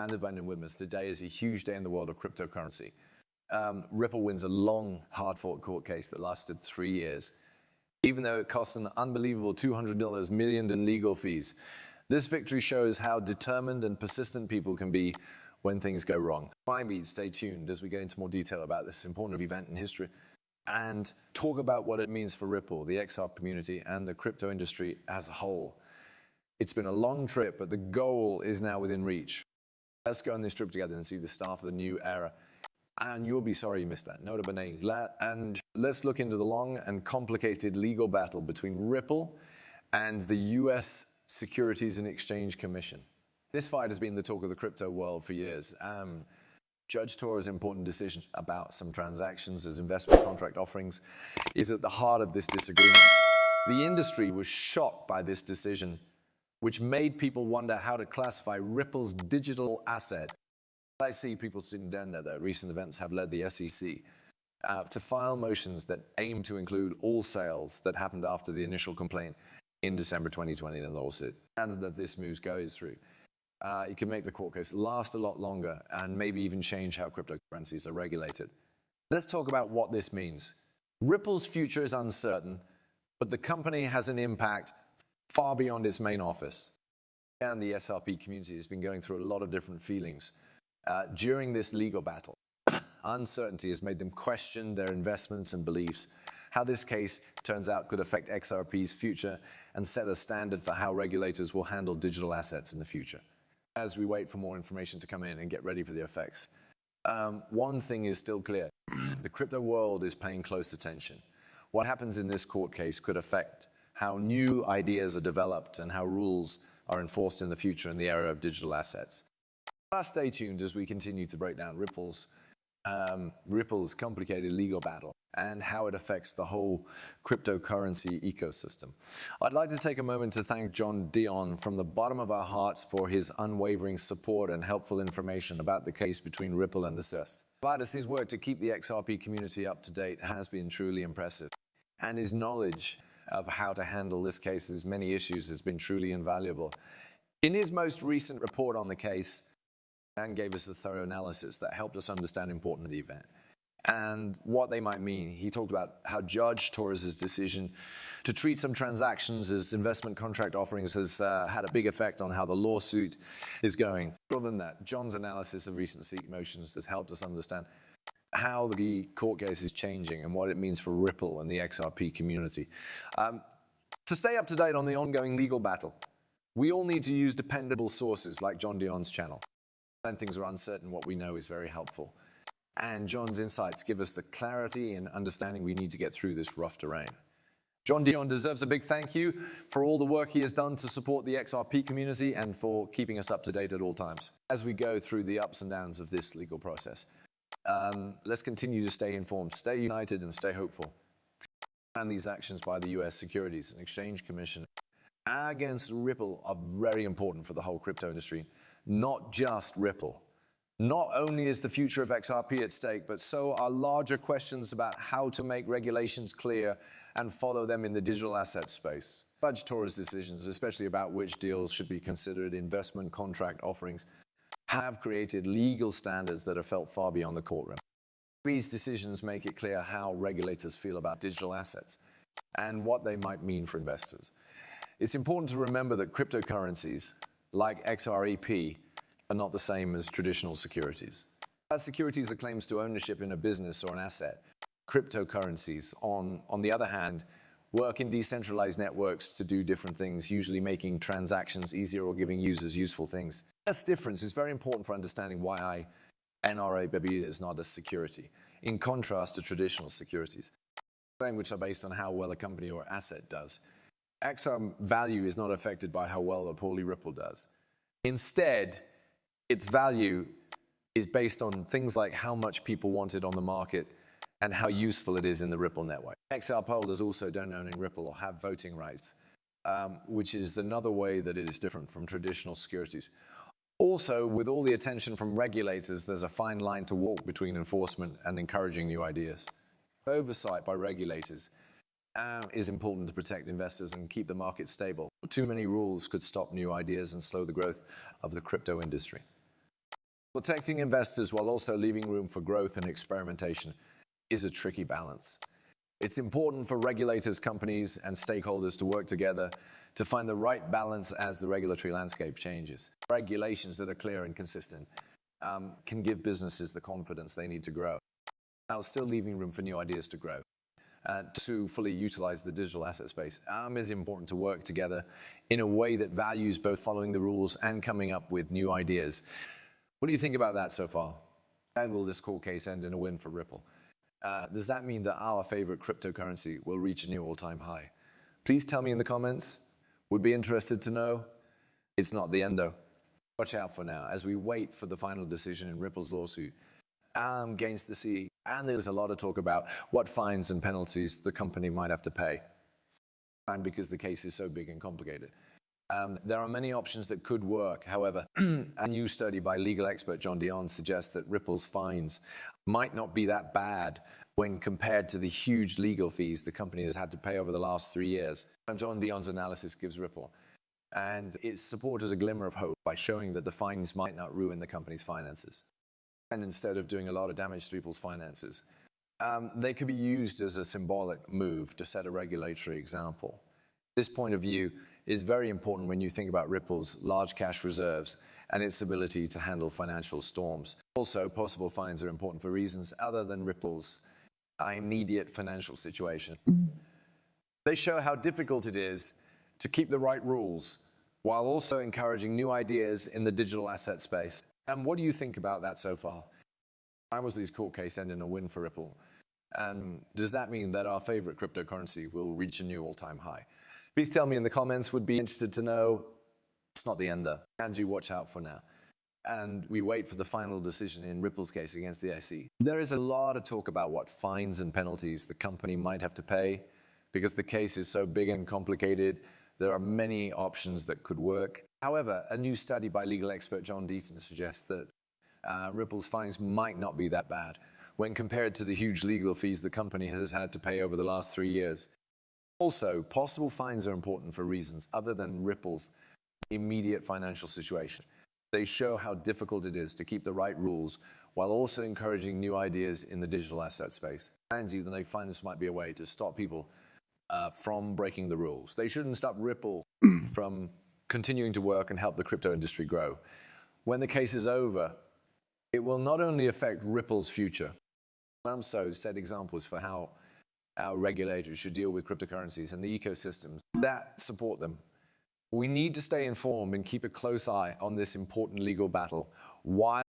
and the vending with today is a huge day in the world of cryptocurrency. Ripple wins a long, hard-fought court case that lasted 3 years. Even though it cost an unbelievable $200 million in legal fees, this victory shows how determined and persistent people can be when things go wrong. Remind me, stay tuned as we go into more detail about this important event in history and talk about what it means for Ripple, the XR community, and the crypto industry as a whole. It's been a long trip, but the goal is now within reach. Let's go on this trip together and see the start of a new era. And you'll be sorry you missed that. Nota bene. And let's look into the long and complicated legal battle between Ripple and the US Securities and Exchange Commission. This fight has been the talk of the crypto world for years. Judge Torres' important decision about some transactions as investment contract offerings is at the heart of this disagreement. The industry was shocked by this decision, which made people wonder how to classify Ripple's digital asset. I see people sitting down there that recent events have led the SEC to file motions that aim to include all sales that happened after the initial complaint in December 2020 in the lawsuit. And that this move goes through. It can make the court case last a lot longer and maybe even change how cryptocurrencies are regulated. Let's talk about what this means. Ripple's future is uncertain, but the company has an impact far beyond its main office. And the SRP community has been going through a lot of different feelings. During this legal battle, uncertainty has made them question their investments and beliefs. How this case turns out could affect XRP's future and set a standard for how regulators will handle digital assets in the future. As we wait for more information to come in and get ready for the effects, one thing is still clear. The crypto world is paying close attention. What happens in this court case could affect how new ideas are developed and how rules are enforced in the future in the era of digital assets. Stay tuned as we continue to break down Ripple's complicated legal battle and how it affects the whole cryptocurrency ecosystem. I'd like to take a moment to thank John Dion from the bottom of our hearts for his unwavering support and helpful information about the case between Ripple and the SEC. His work to keep the XRP community up to date has been truly impressive, and his knowledge of how to handle this case's many issues has been truly invaluable. In his most recent report on the case, and gave us a thorough analysis that helped us understand important of the event and what they might mean. He talked about how Judge Torres' decision to treat some transactions as investment contract offerings has had a big effect on how the lawsuit is going. More than that, John's analysis of recent SEC motions has helped us understand how the court case is changing and what it means for Ripple and the XRP community. To stay up to date on the ongoing legal battle, we all need to use dependable sources like John Dion's channel. When things are uncertain, what we know is very helpful. And John's insights give us the clarity and understanding we need to get through this rough terrain. John Dion deserves a big thank you for all the work he has done to support the XRP community and for keeping us up to date at all times. As we go through the ups and downs of this legal process, let's continue to stay informed, stay united, and stay hopeful. And these actions by the US Securities and Exchange Commission against Ripple are very important for the whole crypto industry. Not just Ripple. Not only is the future of XRP at stake, but so are larger questions about how to make regulations clear and follow them in the digital asset space. Judge Torres' decisions, especially about which deals should be considered investment contract offerings, have created legal standards that are felt far beyond the courtroom. These decisions make it clear how regulators feel about digital assets and what they might mean for investors. It's important to remember that cryptocurrencies, like XREP, are not the same as traditional securities. As securities are claims to ownership in a business or an asset, cryptocurrencies, on the other hand, work in decentralized networks to do different things, usually making transactions easier or giving users useful things. This difference is very important for understanding why NRABB is not a security, in contrast to traditional securities, which are based on how well a company or asset does. XR value is not affected by how well or poorly Ripple does. Instead, its value is based on things like how much people want it on the market and how useful it is in the Ripple network. XR holders also don't own in Ripple or have voting rights, which is another way that it is different from traditional securities. Also, with all the attention from regulators, there's a fine line to walk between enforcement and encouraging new ideas. Oversight by regulators is important to protect investors and keep the market stable. Too many rules could stop new ideas and slow the growth of the crypto industry. Protecting investors while also leaving room for growth and experimentation is a tricky balance. It's important for regulators, companies, and stakeholders to work together to find the right balance as the regulatory landscape changes. Regulations that are clear and consistent can give businesses the confidence they need to grow, while still leaving room for new ideas to grow. To fully utilize the digital asset space, it's important to work together in a way that values both following the rules and coming up with new ideas. What do you think about that so far? And will this court case end in a win for Ripple? Does that mean that our favorite cryptocurrency will reach a new all-time high? Please tell me in the comments. Would be interested to know. It's not the end though. Watch out for now as we wait for the final decision in Ripple's lawsuit against the SEC. And there's a lot of talk about what fines and penalties the company might have to pay. And because the case is so big and complicated. There are many options that could work. However, a new study by legal expert John Dion suggests that Ripple's fines might not be that bad when compared to the huge legal fees the company has had to pay over the last 3 years. And John Dion's analysis gives Ripple and its supporters a glimmer of hope by showing that the fines might not ruin the company's finances. And instead of doing a lot of damage to people's finances, they could be used as a symbolic move to set a regulatory example. This point of view is very important when you think about Ripple's large cash reserves and its ability to handle financial storms. Also, possible fines are important for reasons other than Ripple's immediate financial situation. They show how difficult it is to keep the right rules while also encouraging new ideas in the digital asset space. And what do you think about that so far? Why was this court case end in a win for Ripple? And does that mean that our favorite cryptocurrency will reach a new all-time high? Please tell me in the comments. Would be interested to know. It's not the end though. And you watch out for now. And we wait for the final decision in Ripple's case against the SEC. There is a lot of talk about what fines and penalties the company might have to pay because the case is so big and complicated. There are many options that could work. However, a new study by legal expert John Deaton suggests that Ripple's fines might not be that bad when compared to the huge legal fees the company has had to pay over the last 3 years. Also, possible fines are important for reasons other than Ripple's immediate financial situation. They show how difficult it is to keep the right rules while also encouraging new ideas in the digital asset space. And even they find this might be a way to stop people from breaking the rules. They shouldn't stop Ripple from continuing to work and help the crypto industry grow. When the case is over, it will not only affect Ripple's future, but also set examples for how our regulators should deal with cryptocurrencies and the ecosystems that support them. We need to stay informed and keep a close eye on this important legal battle while